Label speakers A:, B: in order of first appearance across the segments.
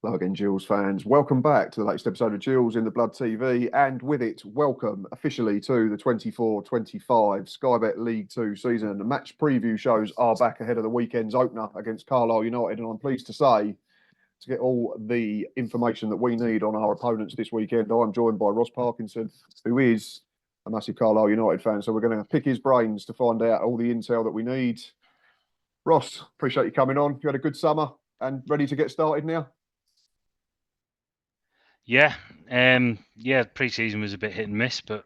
A: Hello again, Gills fans. Welcome back to the latest episode of Gills in the Blood TV, and with it, welcome officially to the 24-25 Sky Bet League 2 season. The match preview shows are back ahead of the weekend's opener against Carlisle United, and I'm pleased to say, to get all the information that we need on our opponents this weekend, I'm joined by Ross Parkinson, who is a massive Carlisle United fan. So we're going to pick his brains to find out all the intel that we need. Ross, appreciate you coming on. You had a good summer and ready to get started now?
B: Yeah, Preseason was a bit hit and miss, but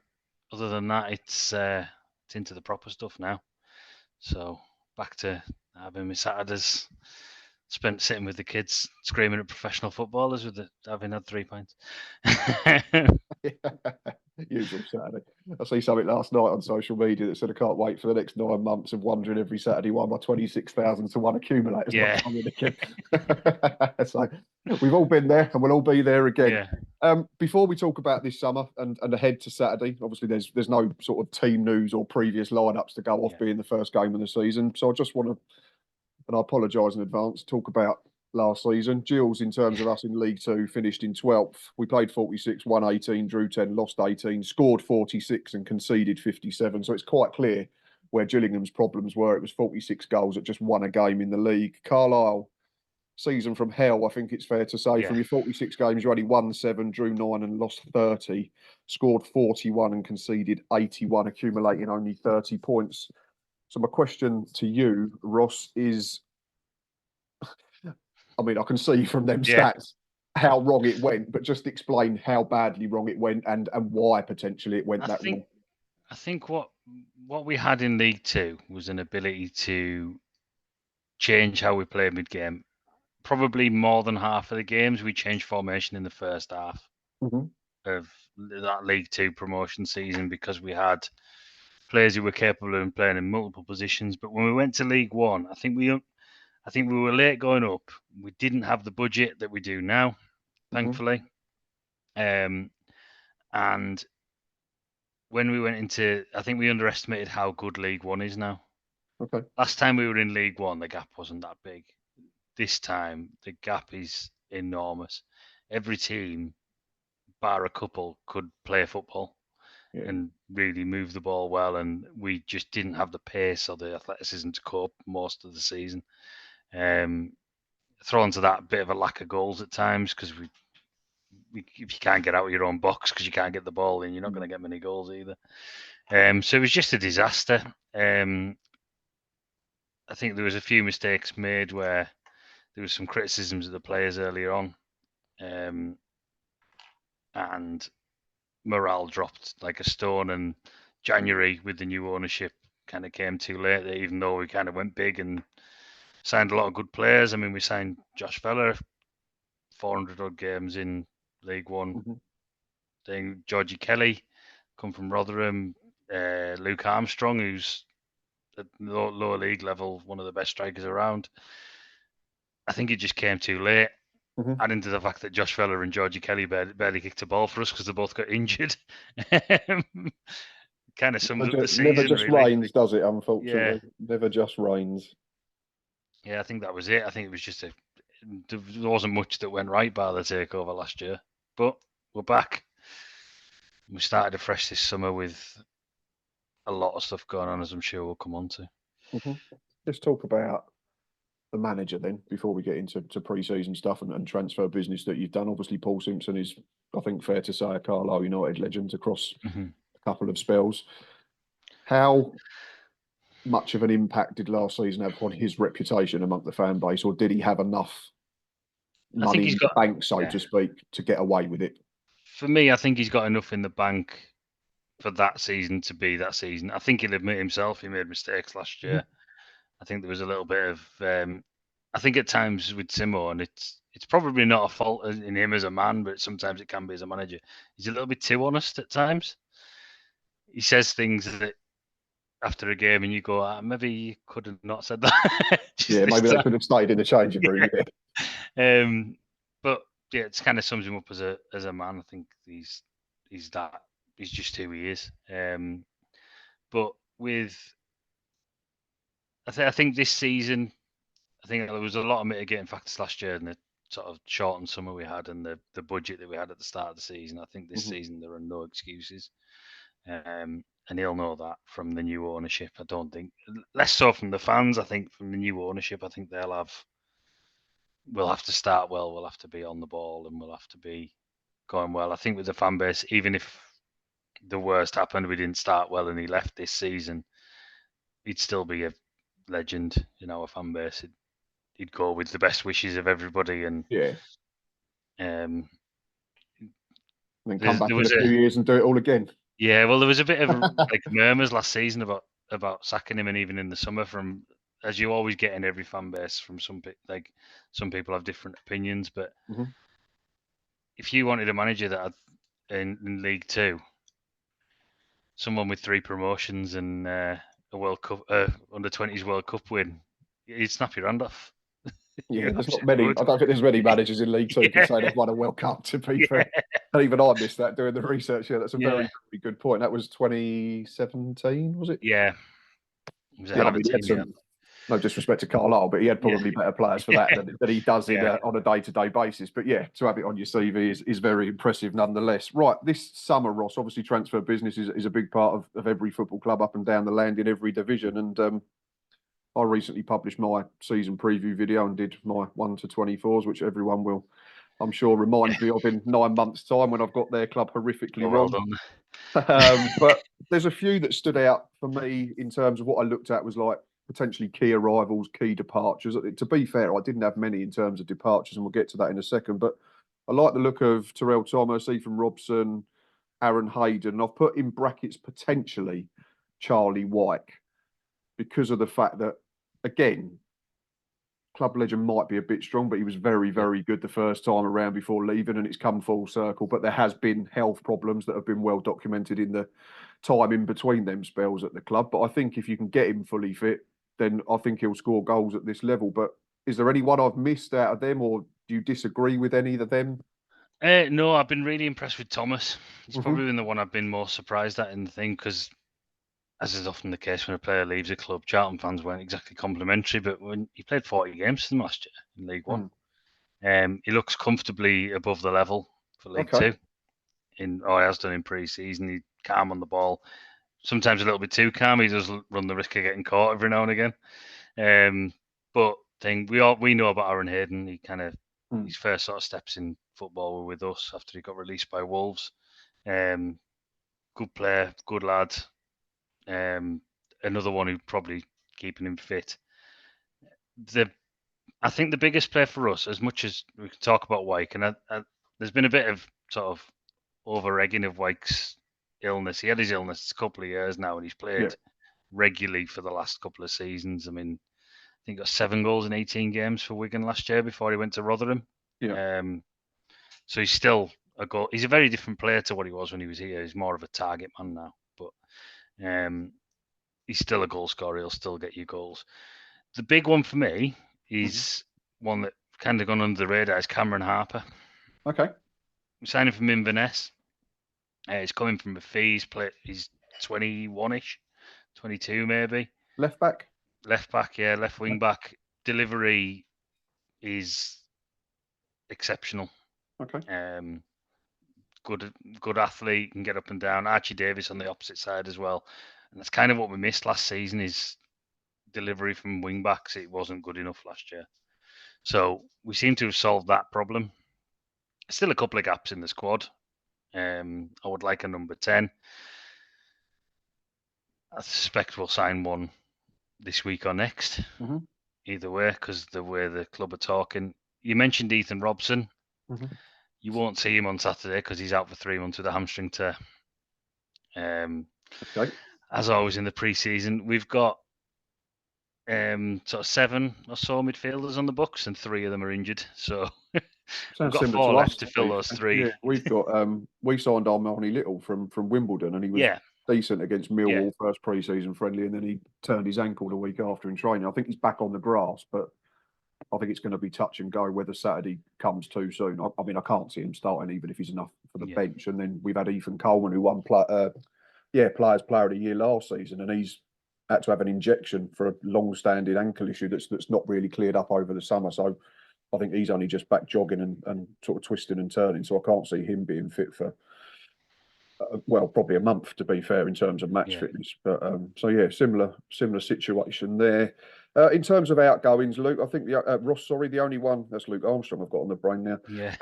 B: other than that, it's into the proper stuff now. So back to having my Saturdays spent sitting with the kids, screaming at professional footballers having had 3 pints.
A: Usual Saturday. I see something last night on social media that said I can't wait for the next 9 months of wondering every Saturday why my 26,000 to one accumulator's not
B: Yeah,
A: coming again. So we've all been there and we'll all be there again.
B: yeah,
A: Before we talk about this summer and ahead to Saturday, obviously there's no sort of team news or previous lineups to go off
B: yeah,
A: being the first game of the season. So I just want to, and I apologise in advance, talk about last season. Gills, in terms of us in League Two, finished in 12th. We played 46, won 18, drew 10, lost 18, scored 46 and conceded 57. So it's quite clear where Gillingham's problems were. It was 46 goals at just one a game in the league. Carlisle, season from hell, I think it's fair to say.
B: yeah.
A: From your 46 games, you only won 7, drew 9 and lost 30, scored 41 and conceded 81, accumulating only 30 points. So my question to you, Ross, is, I mean, I can see from them
B: Yeah.
A: stats how wrong it went, but just explain how badly wrong it went and why potentially it went
B: I
A: that
B: think
A: wrong.
B: I think what we had in League Two was an ability to change how we played mid game. Probably more than half of the games we changed formation in the first half
A: Mm-hmm.
B: of that League Two promotion season because we had players who were capable of playing in multiple positions. But when we went to League One, I think we were late going up. We didn't have the budget that we do now,
A: Mm-hmm.
B: thankfully. And when we went into, I think we underestimated how good League One is now.
A: Okay.
B: Last time we were in League One, the gap wasn't that big. This time, the gap is enormous. Every team, bar a couple, could play football
A: Yeah.
B: and really move the ball well, and we just didn't have the pace or the athleticism to cope most of the season. Um, Throw into that bit of a lack of goals at times because if you can't get out of your own box because you can't get the ball in, you're not going to get many goals either. So it was just a disaster. I think there was a few mistakes made where there was some criticisms of the players earlier on, and morale dropped like a stone. And January with the new ownership kind of came too late. Even though we kind of went big and signed a lot of good players. I mean, we signed Josh Feller, 400 odd games in League One.
A: Mm-hmm.
B: Then Georgie Kelly, come from Rotherham. Luke Armstrong, who's at lower league level, one of the best strikers around. I think it just came too late.
A: Mm-hmm.
B: Adding to the fact that Josh Feller and Georgie Kelly barely kicked a ball for us because they both got injured. Kind of sums up the
A: Never
B: season,
A: just
B: really.
A: rains, does it?
B: Yeah,
A: Unfortunately, never just rains.
B: yeah, I think that was it. I think it was just there wasn't much that went right by the takeover last year, but we're back. We started afresh this summer with a lot of stuff going on, as I'm sure we'll come on to.
A: Mm-hmm. Let's talk about the manager then before we get into pre-season stuff and transfer business that you've done. Obviously, Paul Simpson is, I think, fair to say, a Carlisle United legend across
B: Mm-hmm.
A: a couple of spells. How much of an impact did last season have on his reputation among the fan base, or did he have enough
B: I think
A: money
B: he's
A: in the
B: got,
A: bank, so
B: yeah.
A: to speak, to get away with it?
B: For me, I think he's got enough in the bank for that season to be that season. I think he'll admit himself he made mistakes last
A: Mm-hmm.
B: year. I think there was a little bit of, I think at times with Simo, and it's probably not a fault in him as a man, but sometimes it can be as a manager. He's a little bit too honest at times. He says things that after a game, and you go, maybe you could have not said that just
A: Yeah,
B: this
A: maybe they
B: time.
A: could have stayed in the changing room. Yeah.
B: But yeah, it kind of sums him up as a man. I think he's that he's just who he is. But with I think this season, I think there was a lot of mitigating factors last year, and sort of shortened summer we had and the budget that we had at the start of the season. I think this season there are no excuses. And he'll know that from the new ownership. I don't think, less so from the fans. I think from the new ownership, I think we'll have to start well. We'll have to be on the ball and we'll have to be going well. I think with the fan base, even if the worst happened, we didn't start well and he left this season, he'd still be a legend in our fan base. He'd go with the best wishes of everybody, and
A: then come back
B: there
A: in a
B: was
A: few years and do it all again.
B: Yeah, well, there was a bit of like murmurs last season about sacking him, and even in the summer, from as you always get in every fan base, from some people have different opinions, but if you wanted a manager that had in League Two, someone with 3 promotions and a World Cup under-20s World Cup win, you'd snap your hand off.
A: Yeah, there's not many. I don't think there's many managers in League Two can say they've won a World Cup, to be fair. And even I missed that doing the research. Yeah, that's a very, very good point. That was 2017, was it?
B: Yeah. It was a hell of a team,
A: no disrespect to Carlisle, but he had probably better players for that than he does on a day-to-day basis. But yeah, to have it on your CV is very impressive nonetheless. Right, this summer, Ross, obviously transfer business is a big part of every football club up and down the land in every division. And I recently published my season preview video and did my 1 to 24s, which everyone will, I'm sure, remind me of in 9 months' time when I've got their club horrifically wrong. But there's a few that stood out for me in terms of what I looked at was like potentially key arrivals, key departures. To be fair, I didn't have many in terms of departures, and we'll get to that in a second. But I like the look of Terrell Thomas, Ethan Robson, Aaron Hayden. And I've put in brackets potentially Charlie Wyke because of the fact that, again, club legend might be a bit strong, but he was very, very good the first time around before leaving, and it's come full circle. But there has been health problems that have been well documented in the time in between them spells at the club. But I think if you can get him fully fit, then I think he'll score goals at this level. But is there anyone I've missed out of them, or do you disagree with any of them?
B: No, I've been really impressed with Thomas. He's probably been the one I've been most surprised at in the thing, because as is often the case when a player leaves a club, Charlton fans weren't exactly complimentary, but when he played 40 games for them last year in League One, he looks comfortably above the level for League Two. He has done in pre-season. He's calm on the ball, sometimes a little bit too calm. He does run the risk of getting caught every now and again. But we know about Aaron Hayden. He kind of his first sort of steps in football were with us after he got released by Wolves. Good player, good lad. Another one who probably keeping him fit. I think the biggest player for us, as much as we can talk about Wyke, and there's been a bit of sort of over-egging of Wyke's illness. He had his illness a couple of years now, and he's played regularly for the last couple of seasons. I mean, I think he got 7 goals in 18 games for Wigan last year before he went to Rotherham. So he's still a goal. He's a very different player to what he was when he was here. He's more of a target man now, but he's still a goal scorer. He'll still get you goals. The big one for me is one that kind of gone under the radar is Cameron Harper.
A: Okay.
B: We signed him from Inverness. He's coming from a fee. He's 21-ish, 22 maybe.
A: Left back?
B: Left back, yeah. Left wing back. Delivery is exceptional.
A: Okay.
B: Good athlete, can get up and down. Archie Davis on the opposite side as well. And that's kind of what we missed last season, is delivery from wing backs. It wasn't good enough last year. So we seem to have solved that problem. Still a couple of gaps in the squad. I would like a number 10. I suspect we'll sign one this week or next. Either way, because the way the club are talking. You mentioned Ethan Robson. You won't see him on Saturday because he's out for 3 months with a hamstring tear. As always in the pre-season, we've got sort of 7 or so midfielders on the books, and 3 of them are injured. So we've got 4 left to fill those 3.
A: Yeah, we've got we signed Armani Little from Wimbledon, and he was decent against Millwall first pre-season friendly, and then he turned his ankle the week after in training. I think he's back on the grass, but I think it's going to be touch and go whether Saturday comes too soon. I mean, I can't see him starting even if he's enough for the bench. And then we've had Ethan Coleman, who won Players Player of the Year last season, and he's had to have an injection for a long-standing ankle issue that's not really cleared up over the summer. So I think he's only just back jogging and sort of twisting and turning, so I can't see him being fit for well, probably a month to be fair in terms of match fitness. But so yeah, similar situation there. In terms of outgoings, Luke, I think the Ross, sorry, the only one that's Luke Armstrong I've got on the brain now.
B: Yeah.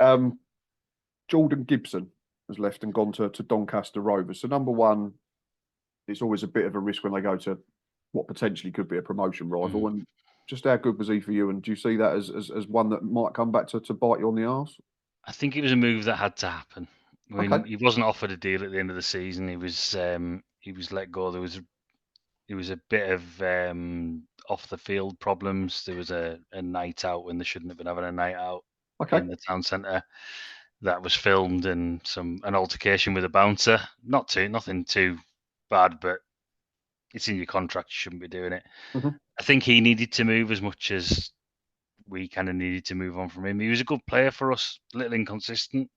A: Jordan Gibson has left and gone to Doncaster Rovers. So number one, it's always a bit of a risk when they go to what potentially could be a promotion rival. And just how good was he for you? And do you see that as one that might come back to bite you on the arse?
B: I think it was a move that had to happen. I mean,
A: Okay.
B: he wasn't offered a deal at the end of the season. He was let go. There was a bit of off the field problems. There was a night out when they shouldn't have been having a night out
A: Okay.
B: in the town centre that was filmed, and an altercation with a bouncer. Nothing too bad, but it's in your contract. You shouldn't be doing it.
A: Mhm.
B: I think he needed to move as much as we kind of needed to move on from him. He was a good player for us, a little inconsistent,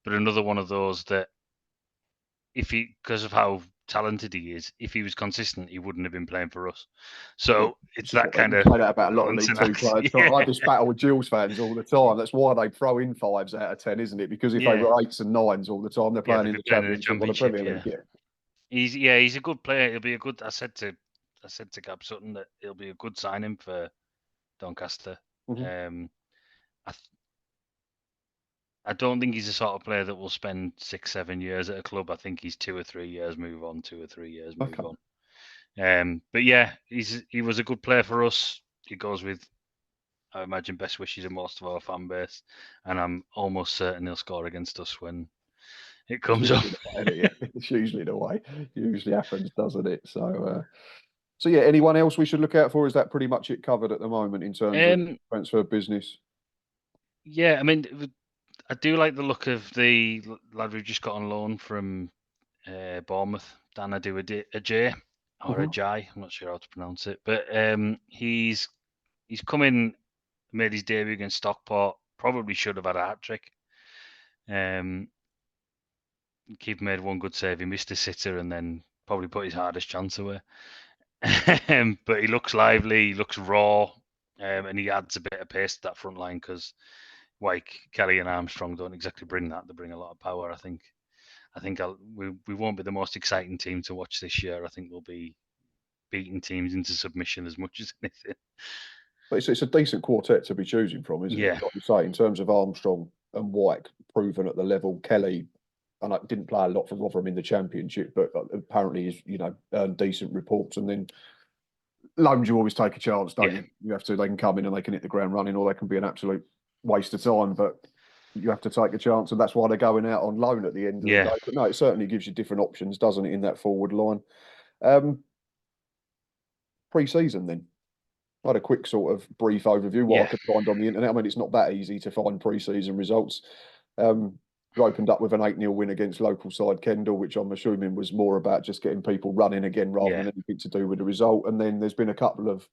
B: but another one of those that because of how talented he is, if he was consistent, he wouldn't have been playing for us. So it's that kind
A: You
B: of
A: say that about a lot of
B: balance
A: League
B: and
A: Two
B: act.
A: players.
B: Yeah.
A: I have this battle with Gills fans all the time. That's why they throw in 5s out of 10, isn't it? Because if they
B: Yeah.
A: were 8s and 9s all the time, they're
B: Yeah,
A: playing
B: they'd
A: in
B: be
A: the
B: playing in the
A: Championship or the
B: Championship.
A: Premier
B: Yeah,
A: League. Yeah.
B: he's a good player. He'll be a good. I said to Gab Sutton that he'll be a good signing for Doncaster.
A: Mhm.
B: I I don't think he's the sort of player that will spend 6-7 years at a club. I think he's 2 or 3 years move on, 2 or 3 years move
A: Okay.
B: on. But yeah, he was a good player for us. He goes with, I imagine, best wishes of most of our fan base, and I'm almost certain he'll score against us when it
A: It's
B: comes up.
A: usually the way, isn't it? Yeah. It's usually the way. Usually happens, doesn't it? So yeah, anyone else we should look out for? Is that pretty much it covered at the moment in terms of
B: Um,
A: transfer business?
B: yeah, I mean, I do like the look of the lad we've just got on loan from Bournemouth, Dan J or a
A: Mhm.
B: Jai. I'm not sure how to pronounce it, but he's come in, made his debut against Stockport. Probably should have had a hat trick. Keeper made one good save. He missed a sitter and then probably put his hardest chance away. But he looks lively, he looks raw, and he adds a bit of pace to that front line because Wyke, Kelly, and Armstrong don't exactly bring that. They bring a lot of power. We won't be the most exciting team to watch this year. I think we'll be beating teams into submission as much as anything.
A: But it's a decent quartet to be choosing from, isn't it?
B: Yeah,
A: Like you say, in terms of Armstrong and White proven at the level, Kelly, and I didn't play a lot for Rotherham in the Championship, but apparently he's earned decent reports. And then loans, you always take a chance, don't
B: yeah,
A: you? You have to. They can come in and they can hit the ground running, or they can be an absolute waste of time. But you have to take a chance, and that's why they're going out on loan at the end of the
B: yeah,
A: day. But no, it certainly gives you different options, doesn't it, in that forward line? Um, Pre-season then. I had a quick sort of brief overview what I
B: yeah,
A: could find on the internet. I mean, it's not that easy to find pre-season results. You opened up with an 8-0 win against local side Kendal, which I'm assuming was more about just getting people running again rather
B: yeah.
A: than anything to do with the result. And then there's been a couple of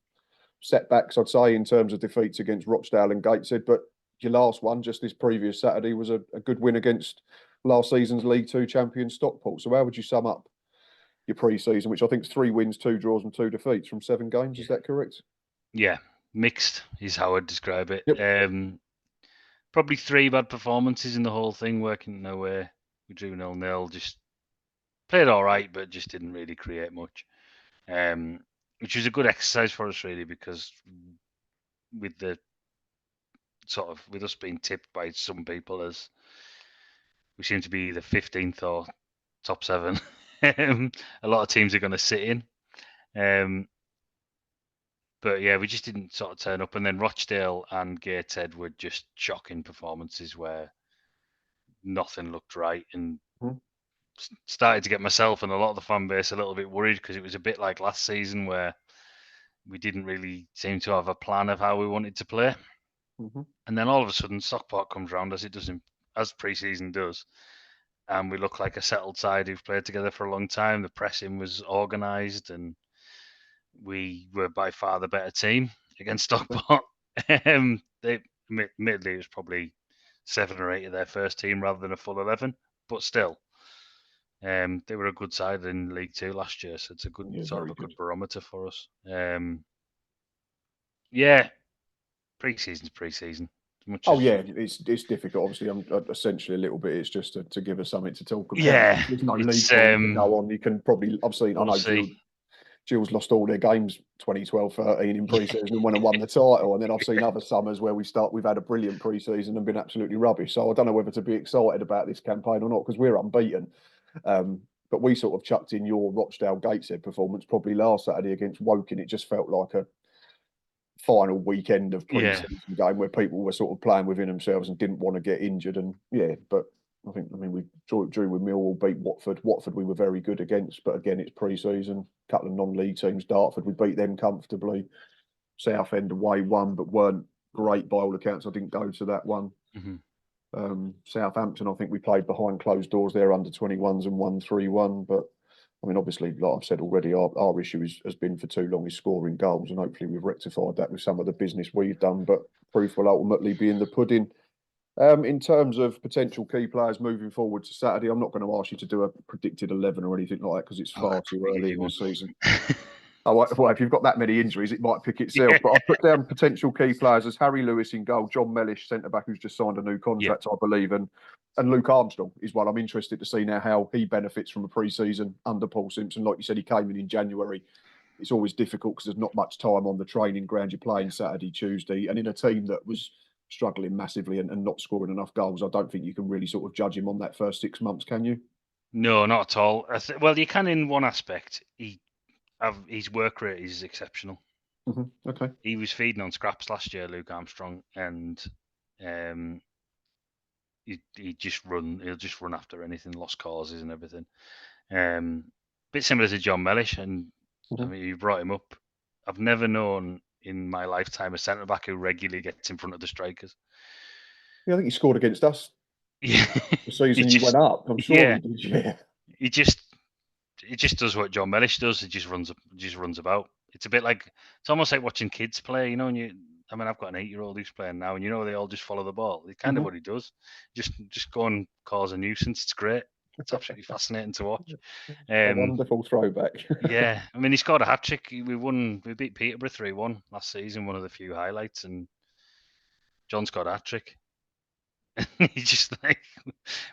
A: setbacks, I'd say, in terms of defeats against Rochdale and Gateshead. But your last one, just this previous Saturday, was a good win against last season's League Two champion Stockport. So how would you sum up your pre-season, which I think is 3 wins, 2 draws, and 2 defeats from 7 games? Is that correct?
B: Yeah, mixed is how I'd describe it.
A: Yep.
B: Probably 3 bad performances in the whole thing, working their way. We drew 0-0, just played all right, but just didn't really create much. Which was a good exercise for us, really, because with the with us being tipped by some people as we seem to be the 15th or top 7, a lot of teams are going to sit in. But yeah, we just didn't sort of turn up. And then Rochdale and Gateshead were just shocking performances where nothing looked right, and
A: Mhm.
B: started to get myself and a lot of the fan base a little bit worried because it was a bit like last season where we didn't really seem to have a plan of how we wanted to play.
A: Mhm.
B: And then all of a sudden, Stockport comes round as it does as pre-season does, and we look like a settled side who've played together for a long time. The pressing was organised, and we were by far the better team against Stockport. Admittedly, it was probably 7 or 8 of their first team rather than a full 11, but still, they were a good side in League Two last year, so it's a good
A: Yeah,
B: sort of
A: very
B: a good
A: good.
B: barometer for us. Yeah, pre-season's pre-season. Much
A: Oh
B: as
A: yeah, it's difficult. Obviously, I'm essentially a little bit. It's just to give us something to talk about.
B: yeah,
A: There's no league
B: it's
A: form to go on. You can probably. I
B: we'll
A: know
B: see.
A: Gills lost all their games 2012-13 in pre-season and went and won the title. And then I've seen other summers where we've had a brilliant pre-season and been absolutely rubbish. So I don't know whether to be excited about this campaign or not because we're unbeaten. But we sort of chucked in your Rochdale Gateshead performance probably last Saturday against Woking. It just felt like a final weekend of
B: Yeah,
A: pre-season game where people were sort of playing within themselves and didn't want to get injured. And yeah, but I mean, we drew with Millwall, beat Watford. Watford we were very good against, but again, it's pre-season. A couple of non-league teams. Dartford, we beat them comfortably. Southend away won, but weren't great by all accounts. I didn't go to that one.
B: mm-hmm.
A: Southampton, I think we played behind closed doors there under 21s and won 3-1. But I mean, obviously, like I've said already, our issue has been for too long is scoring goals, and hopefully we've rectified that with some of the business we've done. But proof will ultimately be in the pudding. In terms of potential key players moving forward to Saturday, I'm not going to ask you to do a predicted 11 or anything like that because it's
B: I
A: far
B: could
A: too
B: probably give
A: early
B: you
A: in the
B: one.
A: season. Oh, well, if you've got that many injuries, it might pick itself.
B: Yeah,
A: But I've put down potential key players as Harry Lewis in goal, John Mellish, centre back, who's just signed a new
B: yeah,
A: contract, I believe, and Luke Armstrong is one. I'm interested to see now how he benefits from a pre-season under Paul Simpson. Like you said, he came in January. It's always difficult because there's not much time on the training ground. You're playing Saturday, Tuesday, and in a team that was struggling massively and not scoring enough goals, I don't think you can really sort of judge him on that first 6 months, can you?
B: no, not at all. Well, you can in one aspect. His work rate is exceptional.
A: Okay.
B: He was feeding on scraps last year, Luke Armstrong, and um, he just run. He'll just run after anything, lost causes and everything. Bit similar to John Mellish, and I
A: Mhm.
B: mean you brought him up. I've never known in my lifetime a centre back who regularly gets in front of the strikers.
A: Yeah, I think he scored against us
B: Yeah,
A: the
B: he
A: season you
B: just
A: went up. I'm sure
B: yeah,
A: he did. Yeah.
B: he just he just does what John Mellish does. He just runs about. It's a bit like it's almost like watching kids play, you know. And I mean, I've got an 8-year-old who's playing now, and you know they all just follow the ball. It's kind of
A: Mhm.
B: what he does. Just go and cause a nuisance. It's great. It's absolutely fascinating to watch.
A: A
B: Um,
A: wonderful throwback.
B: yeah, I mean, he scored a hat trick. We beat Peterborough 3-1 last season. One of the few highlights, and John scored a hat trick. He's just like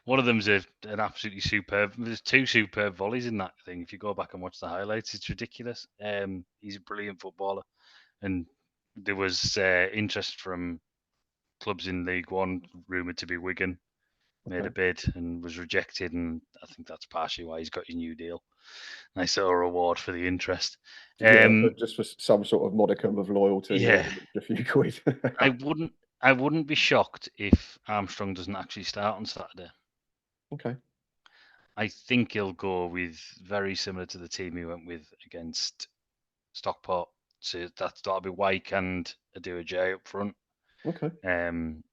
B: one of them's an absolutely superb. There's two superb volleys in that thing. If you go back and watch the highlights, it's ridiculous. He's a brilliant footballer, and there was interest from clubs in League One, rumored to be Wigan, made a
A: Okay.
B: bid and was rejected, and I think that's partially why he's got his new deal. Nice little reward for the interest.
A: Yeah,
B: Um,
A: but just for some sort of modicum of loyalty or
B: yeah,
A: a few quid.
B: I wouldn't. I wouldn't be shocked if Armstrong doesn't actually start on Saturday.
A: Okay.
B: I think he'll go with very similar to the team he went with against Stockport. So that'll be Wyke and J up front.
A: Okay.
B: Um,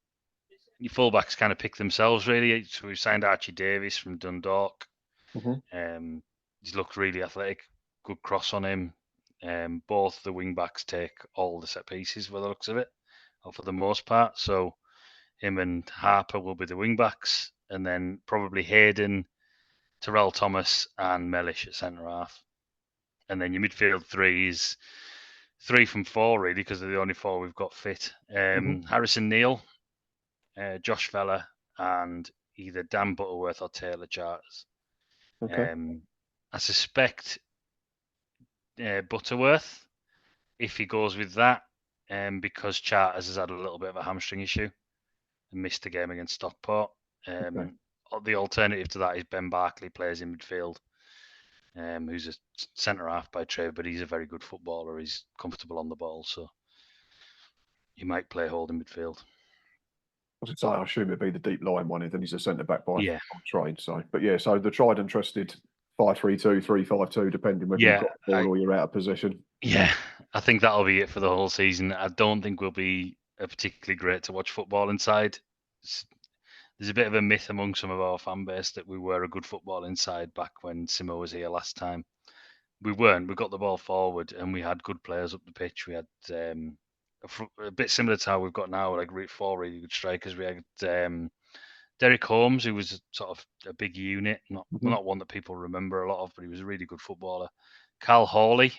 B: your fullbacks kind of pick themselves really. So we signed Archie Davis from Dundalk.
A: Hmm.
B: He's looked really athletic. Good cross on him. Both the wing backs take all the set pieces by the looks of it, or for the most part. So him and Harper will be the wing backs, and then probably Hayden, Terrell Thomas, and Mellish at centre half. And then your midfield three is 3 from 4 really because they're the only 4 we've got fit.
A: Hmm.
B: Harrison Neal, Josh Vella, and either Dan Butterworth or Taylor Charters.
A: Okay.
B: Um, I suspect Butterworth if he goes with that, because Charters has had a little bit of a hamstring issue and missed the game against Stockport.
A: Okay.
B: The alternative to that is Ben Barkley plays in midfield, who's a centre half by trade, but he's a very good footballer. He's comfortable on the ball, so he might play holding midfield.
A: I should say, I assume it'd be the deep line one, and then he's a centre back by
B: Yeah,
A: trade. So, but yeah, so the tried and trusted 5-3-2, 3-5-2, depending whether you've
B: yeah,
A: got the ball or you're out of position.
B: yeah. I think that'll be it for the whole season. I don't think we'll be a particularly great to watch football inside. There's a bit of a myth among some of our fan base that we were a good football inside back when Simo was here last time. We weren't. We got the ball forward and we had good players up the pitch. We had a bit similar to how we've got now, like 4 really good strikers. We had Derek Holmes, who was sort of a big unit,
A: Hmm.
B: not one that people remember a lot of, but he was a really good footballer. Carl Hawley,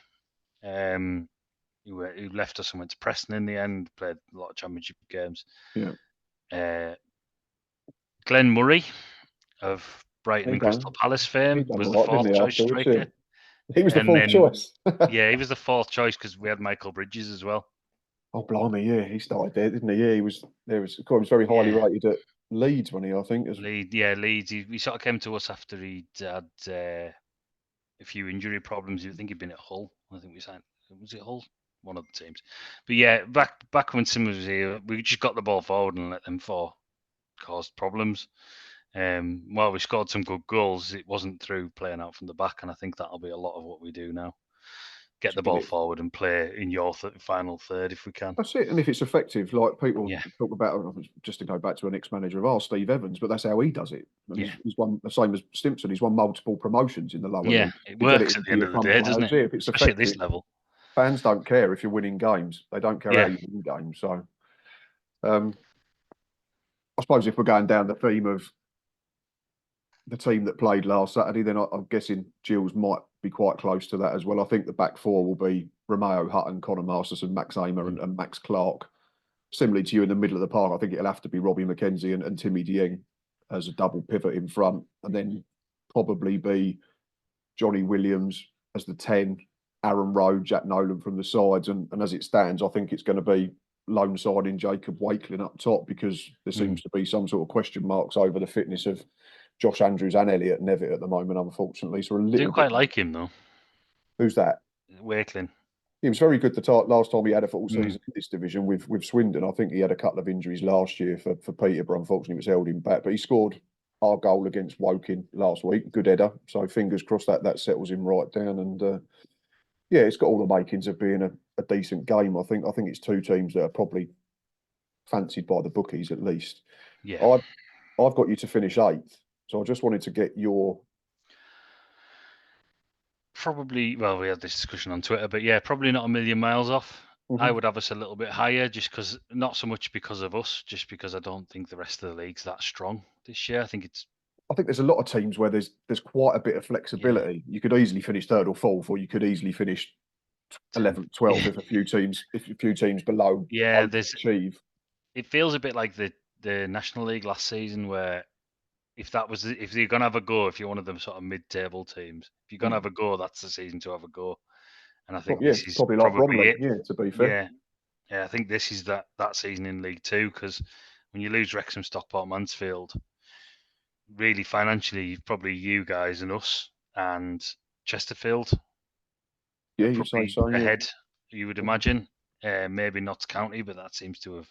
B: who left us and went to Preston in the end, played a lot of championship games.
A: Yeah.
B: Glenn Murray of Brighton
A: He
B: and Crystal Palace fame
A: done
B: was the
A: all right, didn't
B: fourth
A: he,
B: choice
A: afterwards? Yeah.
B: striker.
A: He was the
B: And
A: fourth
B: then,
A: choice.
B: yeah, he was the fourth choice because we had Michael Bridges as well.
A: Oh, blimey, yeah. He started there, didn't he? Yeah, he was very highly
B: Yeah,
A: rated at Leeds, when he, I think.
B: Leeds. He sort of came to us after he'd had a few injury problems. I think he'd been at Hull. I think we signed. Was it Hull? One of the teams. But yeah, back when Simmons was here, we just got the ball forward and let them four cause problems. While we scored some good goals, it wasn't through playing out from the back, and I think that'll be a lot of what we do now. Get the ball forward and play in your final third if we can.
A: That's it. And if it's effective, like people
B: Yeah,
A: talk about, just to go back to an ex-manager of ours, Steve Evans, but that's how he does it. And
B: yeah,
A: he's won the same as Simpson. He's won multiple promotions in the lower
B: yeah.
A: league
B: It
A: to get it
B: works at the
A: into
B: end
A: your
B: of the
A: front
B: day, doesn't
A: players.
B: it?
A: Yeah, if it's
B: Especially at
A: effective,
B: this level.
A: fans don't care if you're winning games. They don't care how
B: Yeah,
A: you win games. So, um, I suppose if we're going down the theme of the team that played last Saturday, then I'm guessing Gills might be quite close to that as well. I think the back four will be Romeo, Hutton, Connor Masterson, Max Amer, and Max Clark. Similarly to you in the middle of the park, I think it'll have to be Robbie McKenzie and Timmy Dieng as a double pivot in front, and then probably be Johnny Williams as the 10, Aaron Rowe, Jack Nolan from the sides. And as it stands, I think it's going to be lone siding Jacob Wakelin up top, because there seems to be some sort of question marks over the fitness of Josh Andrews and Elliot Nevitt at the moment, unfortunately. So a
B: I do
A: little bit.
B: quite like him though.
A: Who's that?
B: Wakelin.
A: He was very good the last time he had a full
B: Mm.
A: season in this division with Swindon. I think he had a couple of injuries last year for Peterborough. Unfortunately, it was held him back. But he scored our goal against Woking last week. Good header. So fingers crossed that settles him right down. And yeah, it's got all the makings of being a decent game. I think it's two teams that are probably fancied by the bookies at least.
B: Yeah.
A: I've got you to finish eighth. So I just wanted to get your...
B: Probably, well, we had this discussion on Twitter, but yeah, probably not a million miles off. I would have us a little bit higher, just because, not so much because of us, just because I don't think the rest of the league's that strong this year. I think
A: there's a lot of teams where there's quite a bit of flexibility. You could easily finish third or fourth, or you could easily finish 11th, 12th if a few teams below
B: yeah,
A: achieve.
B: it feels a bit like the National League last season, where if you're gonna have a go, if you're one of them sort of mid-table teams, if you're gonna have a go, that's the season to have a go. And I think
A: Yeah,
B: this is
A: probably like
B: probably
A: Bromley.
B: it.
A: Yeah, to be fair.
B: Yeah, yeah, I think this is that season in League Two, because when you lose Wrexham, Stockport, Mansfield, really financially, probably you guys and us and Chesterfield
A: Yeah,
B: are
A: you say
B: probably
A: so. Yeah,
B: ahead. You would imagine. Maybe Notts County, but that seems to have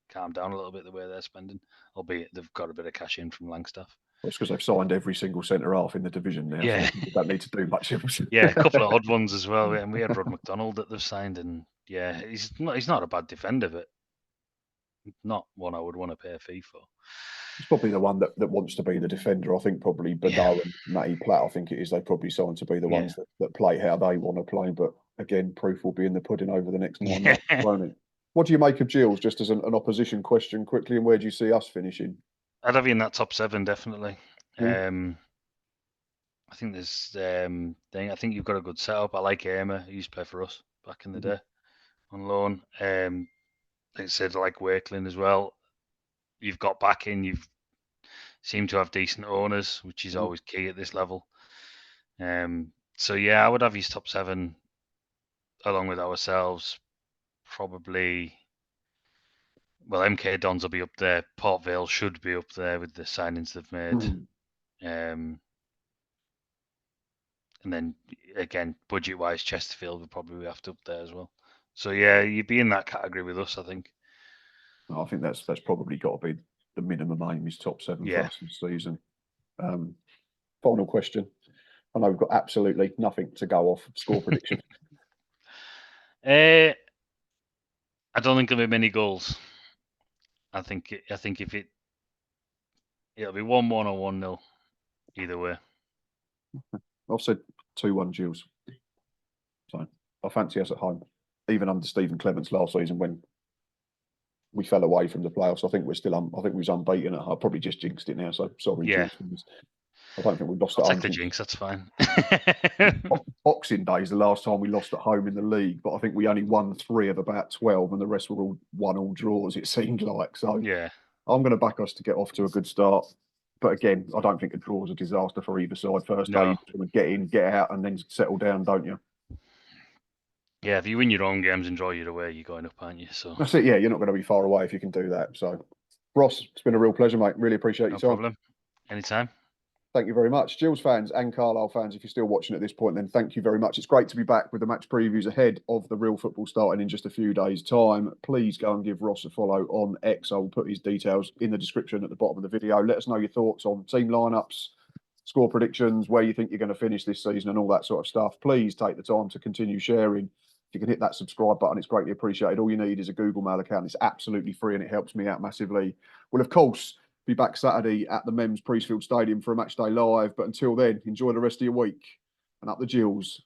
B: calmed down a little bit the way they're spending, albeit they've got a bit of cash in from Langstaff.
A: well, it's because they've signed every single centre half in the division now, so
B: Yeah,
A: they don't need to do much else.
B: yeah, a couple of odd ones as well. And we had Rod McDonald that they've signed, and yeah, he's not a bad defender, but not one I would want to pay a fee for.
A: It's probably the one that wants to be the defender. I think probably Badal and Matty Platt, I think it is. They probably signed to be the ones that play how they want to play. But again, proof will be in the pudding over the next 9 months, won't it? What do you make of Gills, just as an opposition question quickly, and where do you see us finishing?
B: I'd have you in that top 7, definitely.
A: Yeah.
B: I think there's I think you've got a good setup. I like Amer, who used to play for us back in the day on loan. Like I said, I like Wakelin as well. You've got backing, you've seemed to have decent owners, which is always key at this level. So yeah, I would have his top 7 along with ourselves. Probably, well, MK Dons will be up there. Port Vale should be up there with the signings they've made. And then again, budget-wise, Chesterfield would probably have to up there as well. So yeah, you'd be in that category with us, I think.
A: I think that's probably got to be the minimum aim, is top 7 for us this season. Final question. I know we've got absolutely nothing to go off. Score prediction.
B: I don't think there'll be many goals. I think if it'll be 1-1 or 1-0 either way.
A: I've said 2-1 Gills. So I fancy us at home, even under Stephen Clements last season when we fell away from the playoffs. I think we're still. I think we was unbeaten. I probably just jinxed it now. So sorry,
B: Yeah.
A: Gills. I don't think we've lost
B: I'll
A: at
B: take
A: home.
B: the jinx. That's fine.
A: Boxing Day is the last time we lost at home in the league, but I think we only won 3 of about 12, and the rest were all 1-1 draws. It seemed like so.
B: Yeah.
A: I'm going to back us to get off to a good start. But again, I don't think a draw is a disaster for either side. First day,
B: No.
A: you just want to get in, get out, and then settle down, don't you?
B: Yeah, if you win your own games and draw your away, you're going up, aren't you? So
A: That's it. Yeah, you're not going to be far away if you can do that. So, Ross, it's been a real pleasure, mate. Really appreciate your
B: no
A: time.
B: problem. Anytime.
A: Thank you very much. Gills fans and Carlisle fans, if you're still watching at this point, then thank you very much. It's great to be back with the match previews ahead of the real football starting in just a few days' time. Please go and give Ross a follow on X. I'll put his details in the description at the bottom of the video. Let us know your thoughts on team lineups, score predictions, where you think you're going to finish this season, and all that sort of stuff. Please take the time to continue sharing. If you can hit that subscribe button, it's greatly appreciated. All you need is a Google Mail account. It's absolutely free and it helps me out massively. Well, of course, be back Saturday at the Mems Priestfield Stadium for a match day live. But until then, enjoy the rest of your week and up the Gills.